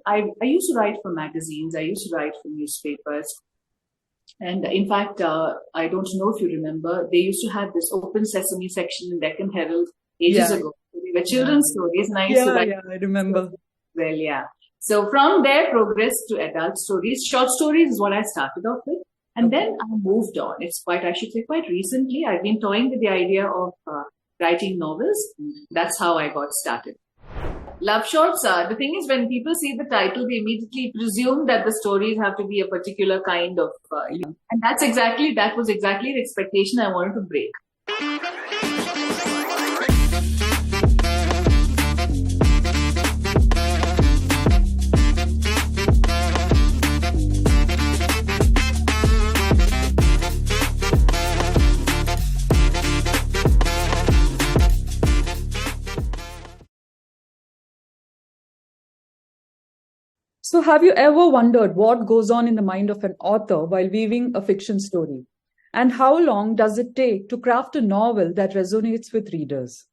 I used to write for magazines. I used to write for newspapers. And in fact, I don't know if you remember, they used to have this open sesame section in Deccan Herald ages Yeah, ago. They were children's stories, and I used to write. I remember. Well, yeah. So from there, progressed to adult stories. Short stories is what I started off with. And then I moved on. It's quite, I should say, quite recently. I've been toying with the idea of writing novels. That's how I got started. Love shorts, the thing is, when people see the title, they immediately presume that the stories have to be a particular kind of, and that was exactly the expectation I wanted to break. So, have you ever wondered what goes on in the mind of an author while weaving a fiction story? And how long does it take to craft a novel that resonates with readers?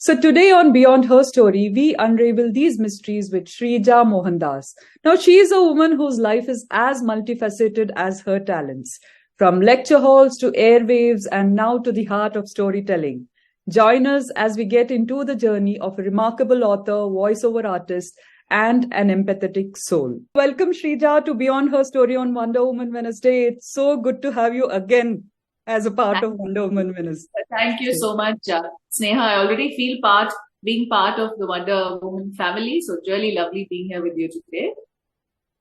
So, today on Beyond Her Story, we unravel these mysteries with Sreeja Mohandas. Now, she is a woman whose life is as multifaceted as her talents, from lecture halls to airwaves and now to the heart of storytelling. Join us as we get into the journey of a remarkable author, voiceover artist, and an empathetic soul. Welcome, Sreeja, to Beyond Her Story on Wonder Woman Wednesday. It's so good to have you again as a part of Wonder Woman Wednesday. Thank you so much, Sneha. I already feel being part of the Wonder Woman family. So it's really lovely being here with you today.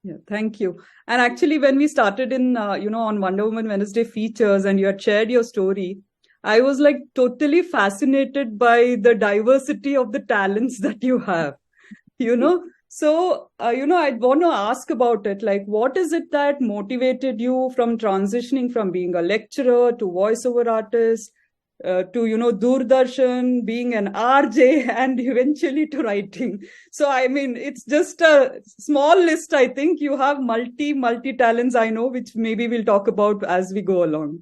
Yeah, thank you. And actually, when we started in, on Wonder Woman Wednesday features and you had shared your story, I was like totally fascinated by the diversity of the talents that you have, So, I'd want to ask about it. Like, what is it that motivated you from transitioning from being a lecturer to voiceover artist, to, Doordarshan, being an RJ, and eventually to writing? So, I mean, it's just a small list. I think you have multi talents, I know, which maybe we'll talk about as we go along.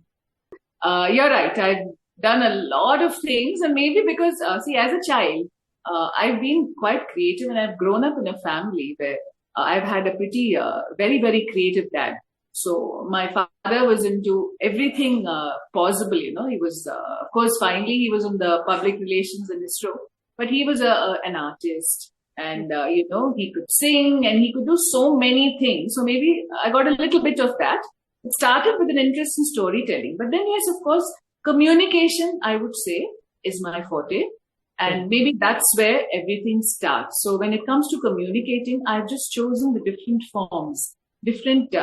You're right. I've done a lot of things, and maybe because, as a child, I've been quite creative, and I've grown up in a family where I've had a pretty, very, very creative dad. So my father was into everything possible. He was, of course, finally he was in the public relations and ISRO, but he was an artist, and he could sing and he could do so many things. So maybe I got a little bit of that. It started with an interest in storytelling, but then yes, of course, communication, I would say, is my forte. And maybe that's where everything starts. So when it comes to communicating, I've just chosen the different forms, different,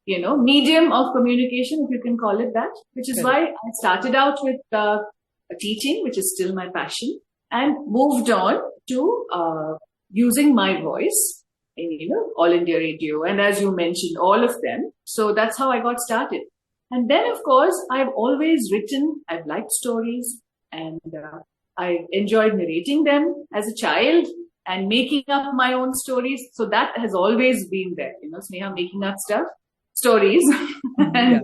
medium of communication, if you can call it that, which is why I started out with teaching, which is still my passion, and moved on to using my voice in, All India Radio. And as you mentioned, all of them. So that's how I got started. And then, of course, I've always written, I've liked stories, and I enjoyed narrating them as a child and making up my own stories. So that has always been there, Sneha, making up stories. And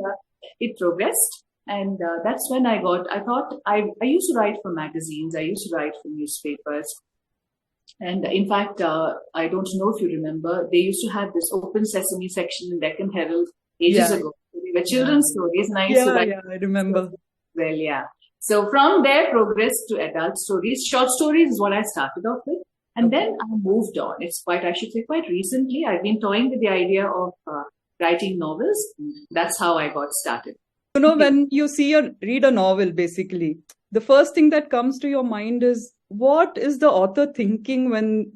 it progressed. And that's when I thought I used to write for magazines. I used to write for newspapers. And in fact, I don't know if you remember, they used to have this open sesame section in Deccan Herald ages ago. They were children's stories. And I used to write. Yeah, I remember. Well, yeah. So from there, progressed to adult stories. Short stories is what I started off with. And then I moved on. It's quite, I should say, quite recently. I've been toying with the idea of writing novels. That's how I got started. When you read a novel, basically, the first thing that comes to your mind is, what is the author thinking when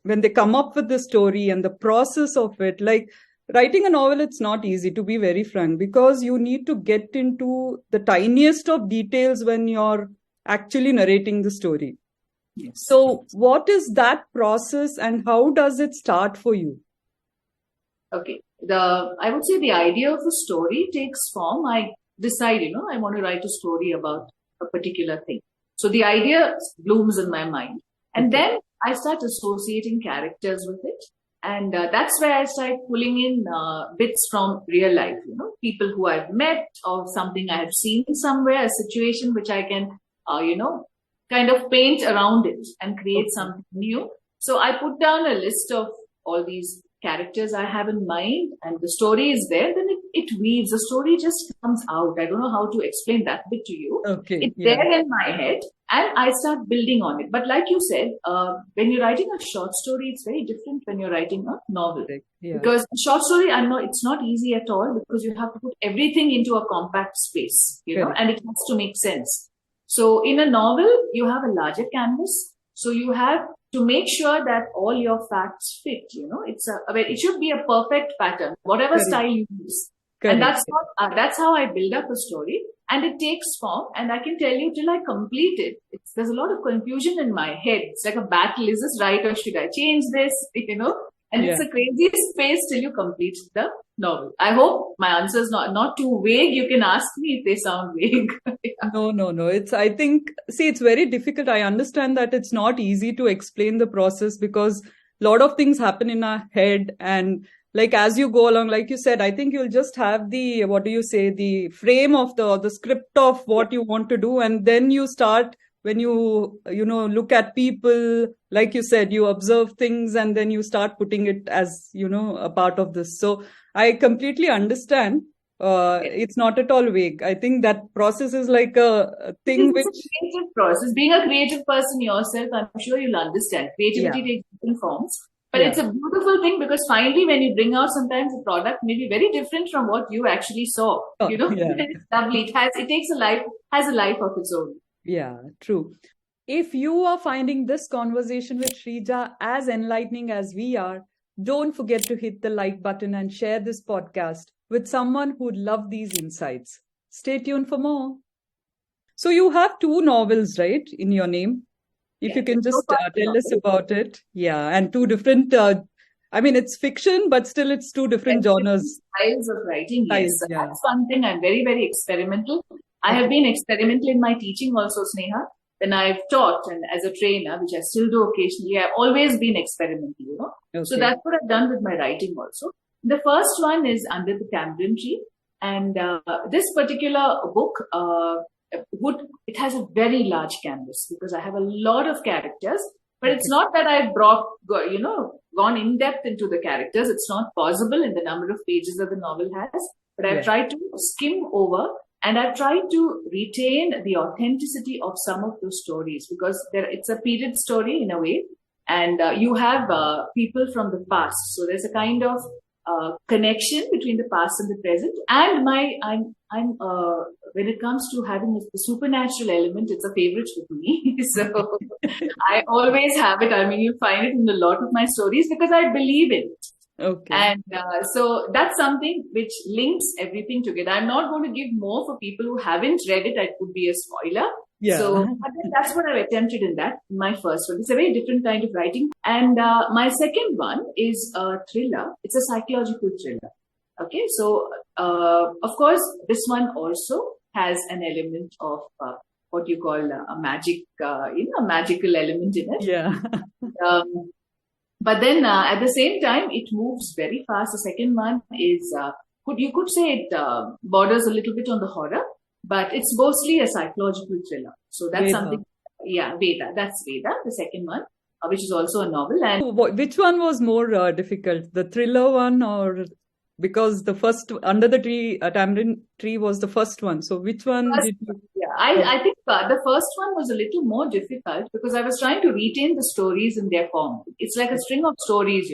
they come up with the story and the process of it? Like, writing a novel, it's not easy, to be very frank, because you need to get into the tiniest of details when you're actually narrating the story. Yes. So what is that process and how does it start for you? Okay. I would say the idea of a story takes form. I decide, I want to write a story about a particular thing. So the idea blooms in my mind. And then I start associating characters with it. And that's where I started pulling in bits from real life, people who I've met or something I have seen somewhere, a situation which I can, kind of paint around it and create something new. So I put down a list of all these characters I have in mind and the story is there, then it weaves. The story just comes out. I don't know how to explain that bit to you. Okay. It's there in my head and I start building on it. But like you said, when you're writing a short story, it's very different when you're writing a novel. Yeah. Because short story, it's not easy at all because you have to put everything into a compact space, and it has to make sense. So in a novel, you have a larger canvas. So you have to make sure that all your facts fit, it should be a perfect pattern, whatever style you use. And that's how I build up a story, and it takes form. And I can tell you till I complete it, there's a lot of confusion in my head. It's like a battle. Is this right or should I change this? And it's a crazy space till you complete the novel. I hope my answer is not too vague. You can ask me if they sound vague. No. It's very difficult. I understand that it's not easy to explain the process because a lot of things happen in our head. And like as you go along, like you said, I think you'll just have the frame of the script of what you want to do. And then you start, when you look at people, like you said, you observe things and then you start putting it as, a part of this. So I completely understand. It's not at all vague. I think that process is like a thing It's a creative process. Being a creative person yourself, I'm sure you'll understand. Creativity takes different forms. But it's a beautiful thing because finally when you bring out sometimes a product may be very different from what you actually saw. It's lovely. It takes has a life of its own. Yeah, true. If you are finding this conversation with Sreeja as enlightening as we are, don't forget to hit the like button and share this podcast with someone who'd love these insights. Stay tuned for more. So you have 2 novels, right, in your name? If you can just tell us about it. Yeah, and 2 different, it's fiction, but still it's 2 different genres. Styles of writing, yes. That's one thing. I'm very, very experimental. I have been experimental in my teaching also, Sneha. When I've taught and as a trainer, which I still do occasionally, I've always been experimental, So that's what I've done with my writing also. The first one is Under the Tamarind Tree. And this particular book, it has a very large canvas because I have a lot of characters. But it's not that I've gone in depth into the characters. It's not possible in the number of pages that the novel has. But I've tried to skim over. And I've tried to retain the authenticity of some of those stories because it's a period story in a way. And you have people from the past. So there's a kind of connection between the past and the present. And when it comes to having the supernatural element, it's a favorite with me. So I always have it. You find it in a lot of my stories because I believe in it. Okay. And so that's something which links everything together. I'm not going to give more for people who haven't read it. It could be a spoiler. Yeah. So that's what I've attempted in my first one. It's a very different kind of writing. And my second one is a thriller. It's a psychological thriller. Okay. So, of course, this one also has an element of what you call a magic, a magical element in it. Yeah. But then at the same time, it moves very fast. The second one is, you could say it borders a little bit on the horror, but it's mostly a psychological thriller. So that's something. Yeah, Veda. That's Veda, the second one, which is also a novel. And which one was more difficult, the thriller one or because the first Under the Tree, Tamarind Tree was the first one. So which one did you? Yeah, I think the first one was a little more difficult because I was trying to retain the stories in their form. It's like a string of stories,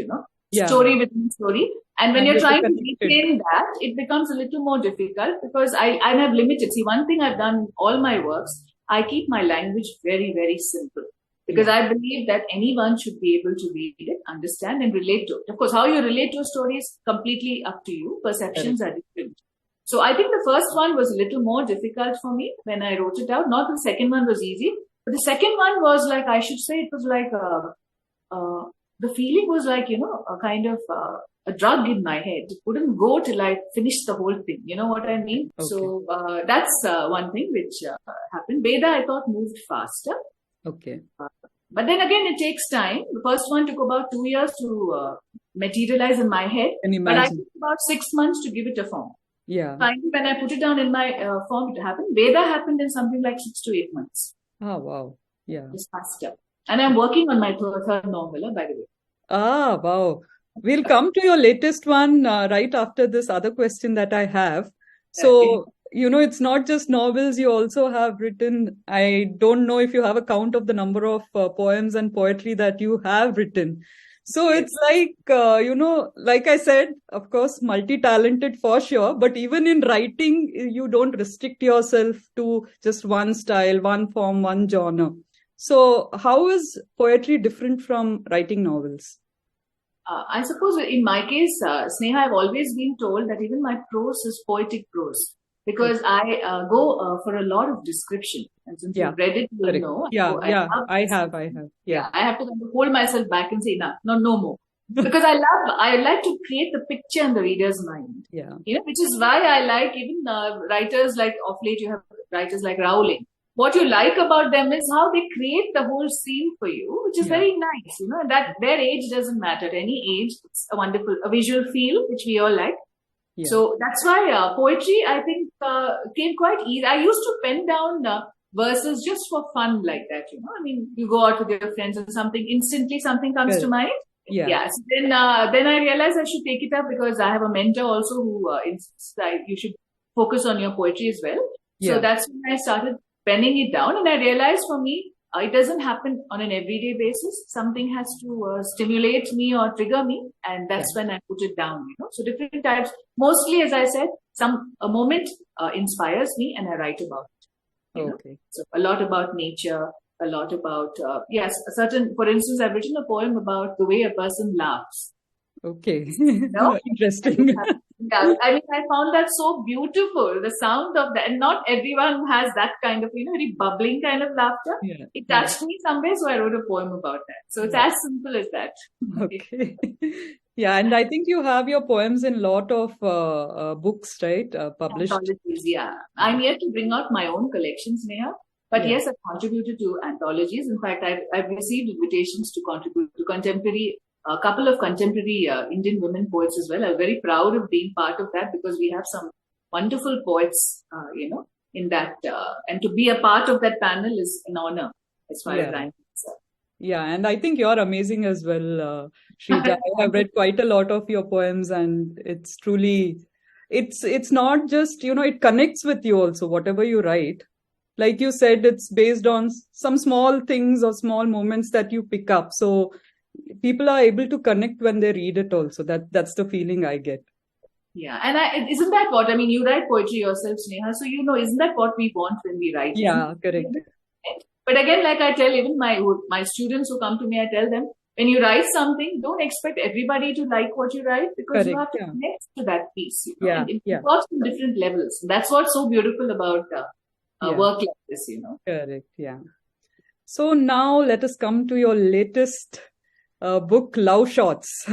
story within story. And when you're trying to retain that, it becomes a little more difficult because I have limited. See, one thing I've done in all my works, I keep my language very, very simple. Because I believe that anyone should be able to read it, understand and relate to it. Of course, how you relate to a story is completely up to you. Perceptions are different. So I think the first one was a little more difficult for me when I wrote it out. Not the second one was easy, but the second one was like, I should say it was like, the feeling was like, a kind of a drug in my head. It wouldn't go till I finished the whole thing. You know what I mean? Okay. So that's one thing which happened. Veda, I thought, moved faster. Okay. But then again, it takes time. The first one took about 2 years to materialize in my head. But I took about 6 months to give it a form. Yeah. Finally, when I put it down in my form, it happened. Veda happened in something like 6 to 8 months. Oh, wow. Yeah. It's faster. And I'm working on my third novel, by the way. Ah, wow. We'll come to your latest one right after this other question that I have. Okay. So, it's not just novels, you also have written. I don't know if you have a count of the number of poems and poetry that you have written. So Yes. it's like, like I said, of course, multi-talented for sure, but even in writing, you don't restrict yourself to just one style, one form, one genre. So how is poetry different from writing novels? I suppose in my case, Sneha, I've always been told that even my prose is poetic prose because I go for a lot of description. And since Yeah, you've read it, you'll correct. know. Yeah, So I yeah, love I have, I description. have. Yeah. Yeah, I have to kind of hold myself back and say, no, no, no more. Because I like to create the picture in the reader's mind. Yeah, Which is why I like even writers like of late, you have writers like Rowling. What you like about them is how they create the whole scene for you, which is yeah, very nice, and that their age doesn't matter. At any age, it's a visual feel, which we all like. yeah. So that's why poetry, I think, came quite easy. I used to pen down verses just for fun like that, I mean, you go out with your friends and instantly something comes to Correct. mind. Yeah, Yeah. So then I realized I should take it up because I have a mentor also who insists that you should focus on your poetry as well. So yeah, that's when I started penning it down, and I realized for me, it doesn't happen on an everyday basis. Something has to stimulate me or trigger me, and yeah. that's when I put it down. So different types. Mostly, as I said, a moment inspires me, and I write about it. Okay. So a lot about nature, a lot about yes, a certain. For instance, I've written a poem about the way a person laughs. Okay. No? Interesting. Yeah, I mean, I found that so beautiful. The sound of that, and not everyone has that kind of, very bubbling kind of laughter. Yeah, It yeah, touched me somewhere, so I wrote a poem about that. So it's yeah. as simple as that. Okay. Yeah, and I think you have your poems in lot of books, right? Published. Anthologies, yeah. Yeah, I'm yet to bring out my own collections, Neha. But yeah, yes, I've contributed to anthologies. In fact, I've received invitations to contribute to a couple of contemporary Indian women poets as well. I'm very proud of being part of that because we have some wonderful poets, in that. And to be a part of that panel is an honor as far as yeah. I'm concerned. Yeah, and I think you're amazing as well, Sreeja. I have read quite a lot of your poems, and it's truly, it's not just, it connects with you also, whatever you write. Like you said, it's based on some small things or small moments that you pick up. So people are able to connect when they read it also. That's the feeling I get. Yeah, and isn't that what I mean? You write poetry yourself, Sneha, so isn't that what we want when we write? Yeah, correct. But again, like I tell even my students who come to me, I tell them, when you write something, don't expect everybody to like what you write because you Correct. have to Yeah. connect to that piece. Yeah. And it Yeah. works on different levels. That's what's so beautiful about Yeah. work like this. Correct. Yeah. So now let us come to your latest book, Love Shots.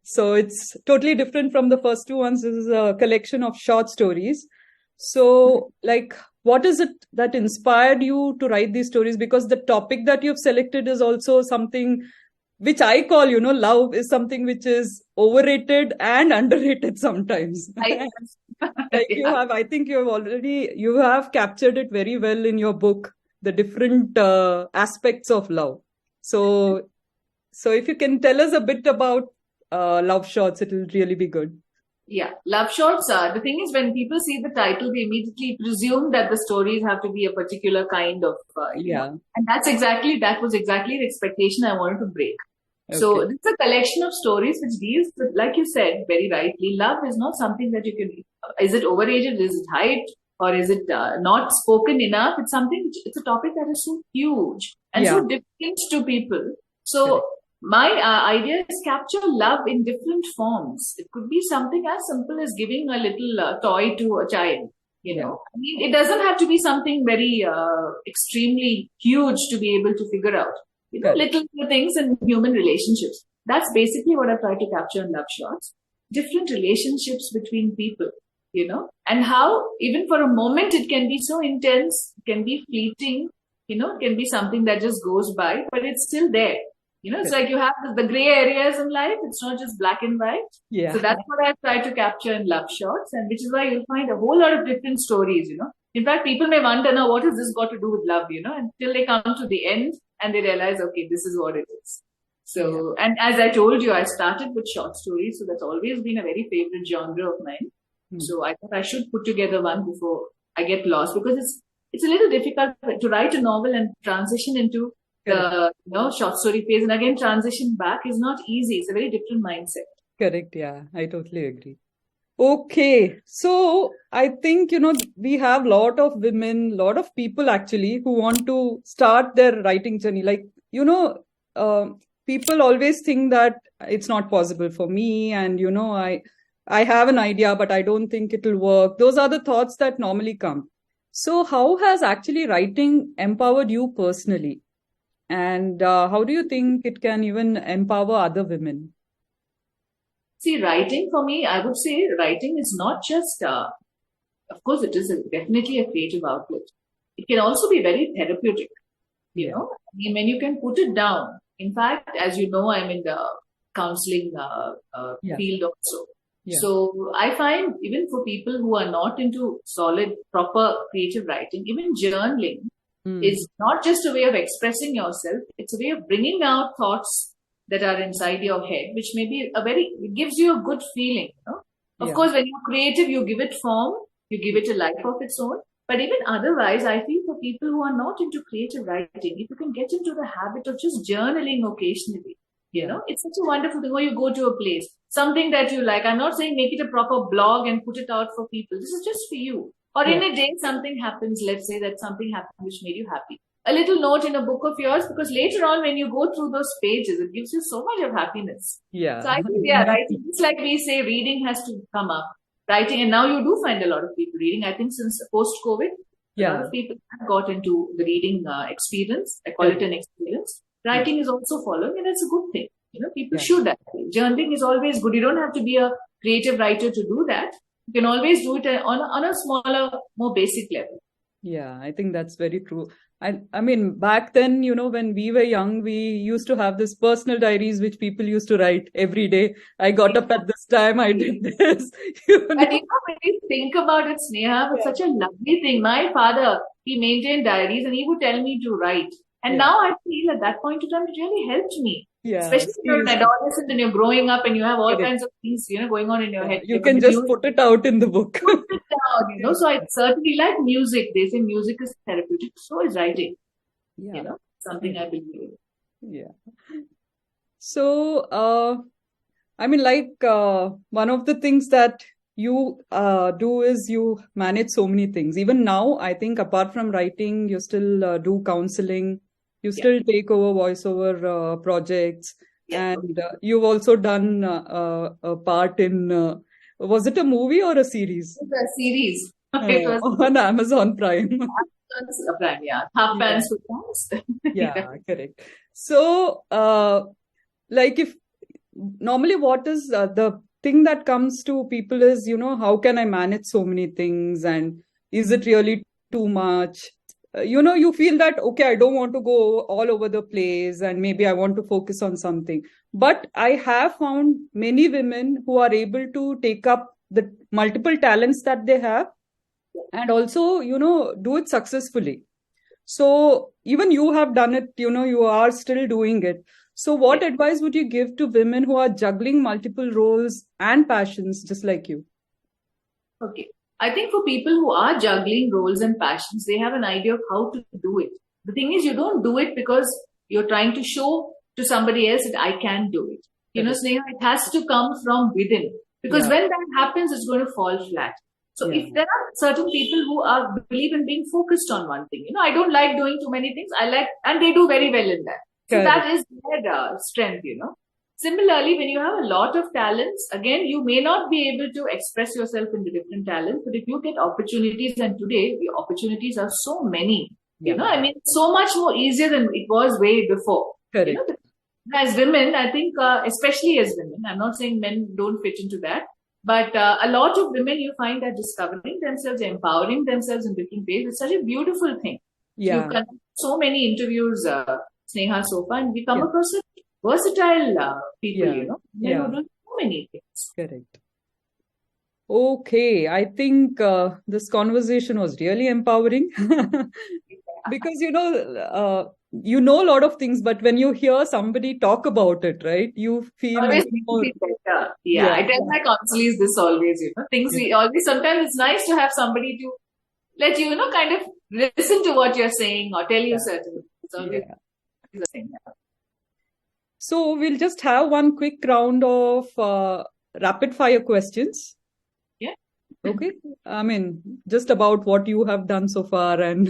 So it's totally different from the first two ones. This is a collection of short stories. So, like, what is it that inspired you to write these stories? Because the topic that you've selected is also something which I call, love is something which is overrated and underrated sometimes. I, Like yeah. I think you have captured it very well in your book, the different aspects of love. So if you can tell us a bit about Love Shots, it will really be good. Yeah, love shots. The thing is, when people see the title, they immediately presume that the stories have to be a particular kind of, Yeah. and that was exactly the expectation I wanted to break. So Okay. this is a collection of stories which deals with, like you said very rightly, love is not something that you can. Is it overrated? Is it hyped? Or is it not spoken enough? It's something. It's a topic that is so huge and Yeah. so different to people. So Correct. my idea is capture love in different forms. It could be something as simple as giving a little toy to a child. Yeah. I mean, it doesn't have to be something very extremely huge to be able to figure out. Correct. Little things in human relationships. That's basically what I try to capture in Love Shots. Different relationships between people, and how even for a moment it can be so intense, it can be fleeting, it can be something that just goes by, but it's still there. It's like you have the gray areas in life. It's not just black and white. Yeah. So that's what I try to capture in Love Shots, and which is why you'll find a whole lot of different stories, In fact, people may wonder, now, what has this got to do with love, until they come to the end and they realize, okay, this is what it is. So, and as I told you, I started with short stories, so that's always been a very favorite genre of mine. So I thought I should put together one before I get lost, because it's a little difficult to write a novel and transition into the short story phase, and again transition back is not easy. It's a very different mindset. Correct. Yeah, I totally agree. Okay, so I think, we have a lot of women, lot of people actually who want to start their writing journey. Like, people always think that it's not possible for me, and, I have an idea, but I don't think it'll work. Those are the thoughts that normally come. So how has actually writing empowered you personally? And how do you think it can even empower other women? See, writing for me, I would say writing is not just, of course, it is definitely a creative outlet. It can also be very therapeutic, you know. I mean, when you can put it down. In fact, as you know, I'm in the counseling field also. So I find even for people who are not into solid, proper creative writing, even journaling is not just a way of expressing yourself. It's a way of bringing out thoughts that are inside your head, which may be it gives you a good feeling. Of course, when you're creative, you give it form, you give it a life of its own. But even otherwise, I feel for people who are not into creative writing, if you can get into the habit of just journaling occasionally, it's such a wonderful thing. Or you go to a place, something that you like. I'm not saying make it a proper blog and put it out for people. This is just for you. Or in a day, something happens. Let's say that something happened which made you happy. A little note in a book of yours, because later on when you go through those pages, it gives you so much of happiness. So I think, writing, just like we say, reading has to come up. Writing, and now you do find a lot of people reading. I think since post-COVID, a lot of people have got into the reading experience. I call it an experience. Writing is also following, and it's a good thing. People should actually. Journaling is always good. You don't have to be a creative writer to do that. You can always do it on a smaller, more basic level. Yeah, I think that's very true. I mean, back then, when we were young, we used to have this personal diaries which people used to write every day. I got up at this time, I did this. But when you think about it, Sneha, it's such a lovely thing. My father, he maintained diaries and he would tell me to write. And now I feel at that point in time, it really helped me. Especially when you're an adolescent and you're growing up and you have all kinds of things, going on in your head. You can just put it out in the book. Put it down, So I certainly like music. They say music is therapeutic. So is writing. Something I believe in. Yeah. So, I mean, one of the things that you do is you manage so many things. Even now, I think apart from writing, you still do counseling. You still take over voiceover projects, and you've also done a part in, was it a movie or a series? It was a series. It was on Amazon Prime. Amazon Prime, Half Pants with Pants. Correct. So, if normally what is the thing that comes to people is, how can I manage so many things, and is it really too much? You feel that, okay, I don't want to go all over the place and maybe I want to focus on something. But I have found many women who are able to take up the multiple talents that they have and also, do it successfully. So even you have done it, you are still doing it. So what advice would you give to women who are juggling multiple roles and passions just like you? Okay. I think for people who are juggling roles and passions, they have an idea of how to do it. The thing is, you don't do it because you're trying to show to somebody else that I can do it. Sneha, it has to come from within. Because when that happens, it's going to fall flat. So if there are certain people who believe in being focused on one thing, I don't like doing too many things. And they do very well in that. So that is their strength, Similarly, when you have a lot of talents, again, you may not be able to express yourself in the different talents, but if you get opportunities, and today the opportunities are so many, so much more easier than it was way before. Correct. As women, I think, especially as women, I'm not saying men don't fit into that, but a lot of women you find are discovering themselves, empowering themselves in different ways. It's such a beautiful thing. You've conducted so many interviews, Sneha, so far, and we come across versatile people, who do so many things. Correct. Okay, I think this conversation was really empowering because, you know a lot of things, but when you hear somebody talk about it, right, you feel Always even need to more. be better. Yeah, Yeah, I tell my counselors this always, things yeah, we always, sometimes it's nice to have somebody to let you, kind of listen to what you're saying or tell you certain things. It's always yeah. the same. So we'll just have one quick round of rapid fire questions. Yeah. Okay. I mean, just about what you have done so far and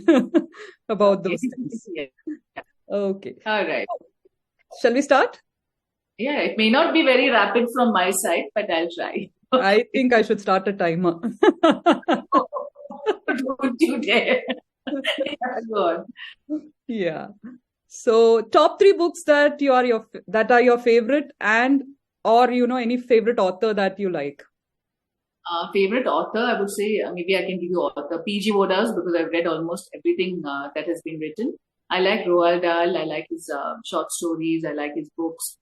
about Okay. those things. Yeah. Okay. All right. Shall we start? Yeah, it may not be very rapid from my side, but I'll try. I think I should start a timer. Don't you dare. Yeah, go on. Yeah. So top three books that are your favorite, and or any favorite author that you like. Favorite author, I would say, maybe I can give you author P.G. Wodas, because I've read almost everything that has been written. I like Roald Dahl. I like his short stories. I like his books.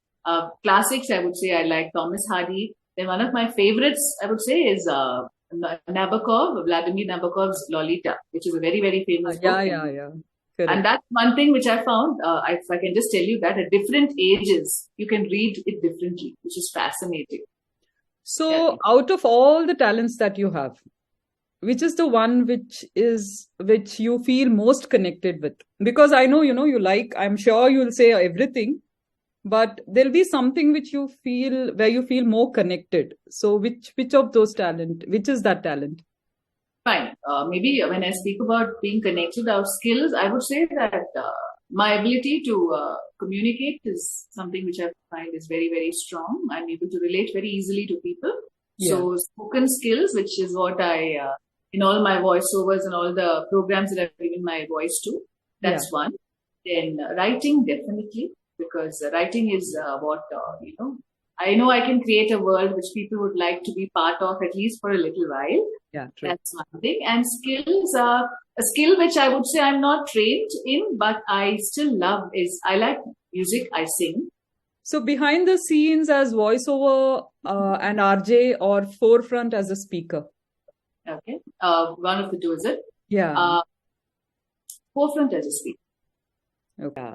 Classics, I would say, I like Thomas Hardy. Then one of my favorites, I would say, is Nabokov, Vladimir Nabokov's Lolita, which is a very, very famous book. Yeah. Correct. And that's one thing which I found, if I can just tell you that at different ages, you can read it differently, which is fascinating. So, out of all the talents that you have, which is the one which you feel most connected with? Because I know, you like, I'm sure you'll say everything, but there'll be something which you feel, where you feel more connected. So which of those which is that talent? Fine. Maybe when I speak about being connected, our skills, I would say that my ability to communicate is something which I find is very, very strong. I'm able to relate very easily to people. Yeah. So spoken skills, which is what I, in all my voiceovers and all the programs that I've given my voice to, that's one. Then writing, definitely, because writing is what, I know I can create a world which people would like to be part of, at least for a little while. Yeah, true. That's one thing. And skills, a skill which I would say I'm not trained in, but I still love is I like music, I sing. So behind the scenes as voiceover and RJ, or forefront as a speaker? Okay. One of the two, is it? Yeah. Forefront as a speaker. Okay.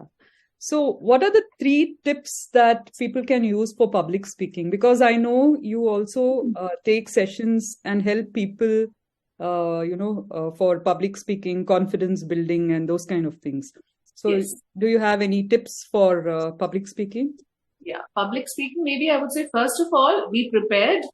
So what are the 3 tips that people can use for public speaking? Because I know you also take sessions and help people, for public speaking, confidence building, and those kind of things. So yes. Do you have any tips for public speaking? Yeah, public speaking, maybe I would say, first of all, be prepared.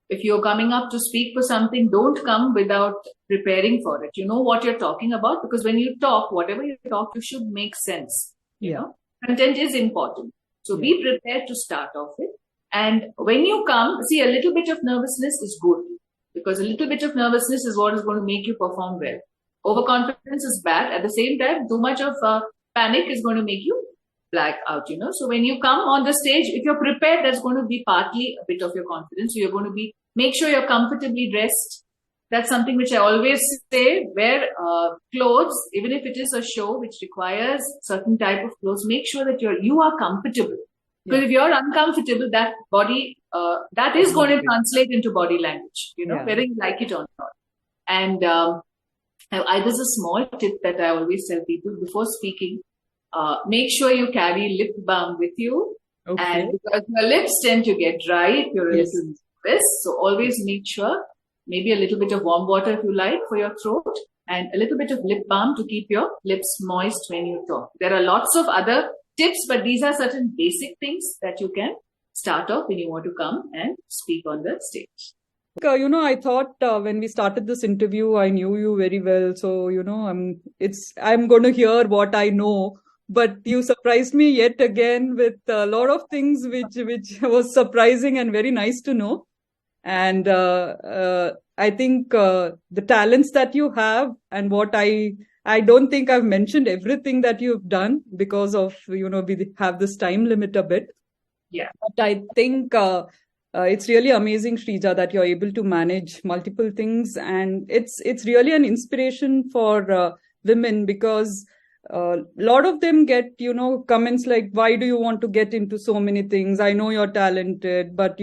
If you're coming up to speak for something, don't come without preparing for it. You know what you're talking about, because when you talk, whatever you talk, you should make sense. You know, content is important. So be prepared to start off with. And when you come, see, a little bit of nervousness is good, because a little bit of nervousness is what is going to make you perform well. Overconfidence is bad. At the same time, too much of panic is going to make you black out, So when you come on the stage, if you're prepared, that's going to be partly a bit of your confidence. So you're going to make sure you're comfortably dressed. That's something which I always say, wear clothes, even if it is a show which requires certain type of clothes, make sure that you are comfortable. Because if you're uncomfortable, that body, that is going to translate into body language, whether you like it or not. And there's a small tip that I always tell people before speaking. Make sure you carry lip balm with you. Okay. And because your lips tend to get dry if you're a little nervous. So always make sure, maybe a little bit of warm water if you like for your throat, and a little bit of lip balm to keep your lips moist when you talk. There are lots of other tips, but these are certain basic things that you can start off when you want to come and speak on the stage. I thought when we started this interview, I knew you very well. So, I'm going to hear what I know. But you surprised me yet again with a lot of things which was surprising and very nice to know. And I think the talents that you have, and what I don't think I've mentioned everything that you've done, because of, we have this time limit a bit. Yeah. But I think it's really amazing, Sreeja, that you're able to manage multiple things. And it's really an inspiration for women, because a lot of them get, comments like, why do you want to get into so many things? I know you're talented, but,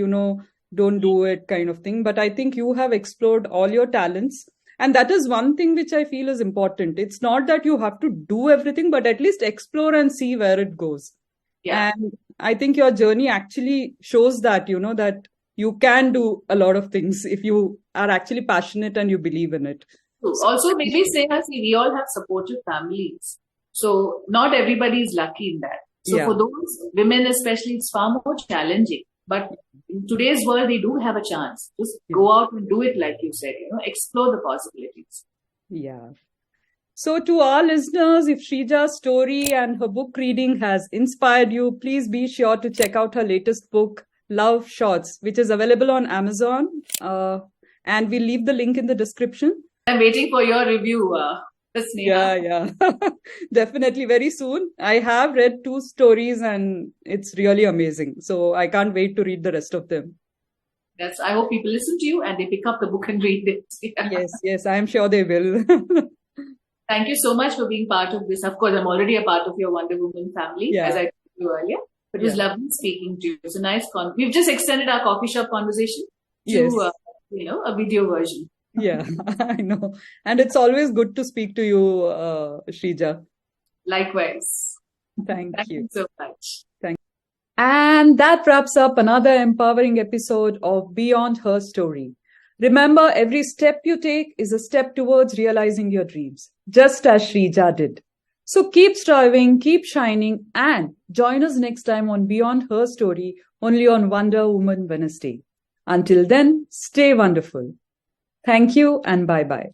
don't do it, kind of thing. But I think you have explored all your talents. And that is one thing which I feel is important. It's not that you have to do everything, but at least explore and see where it goes. Yeah. And I think your journey actually shows that, that you can do a lot of things if you are actually passionate and you believe in it. True. Also, maybe say, see, we all have supportive families. So not everybody is lucky in that. So Yeah. for those women especially, it's far more challenging. But in today's world, they do have a chance. Just go out and do it, like you said, explore the possibilities. Yeah. So to our listeners, if Sreeja's story and her book reading has inspired you, please be sure to check out her latest book, Love Shots, which is available on Amazon. And we'll leave the link in the description. I'm waiting for your review, Sneha. Yeah. Definitely very soon. I have read 2 stories and it's really amazing. So I can't wait to read the rest of them. I hope people listen to you and they pick up the book and read it. Yes, I'm sure they will. Thank you so much for being part of this. Of course, I'm already a part of your Wonder Woman family, as I told you earlier. It was lovely speaking to you. It was a nice We've just extended our coffee shop conversation to, a video version. Yeah, I know. And it's always good to speak to you, Sreeja. Likewise. Thank you so much. Thank you. And that wraps up another empowering episode of Beyond Her Story. Remember, every step you take is a step towards realizing your dreams, just as Sreeja did. So keep striving, keep shining, and join us next time on Beyond Her Story, only on Wonder Woman Wednesday. Until then, stay wonderful. Thank you and bye-bye.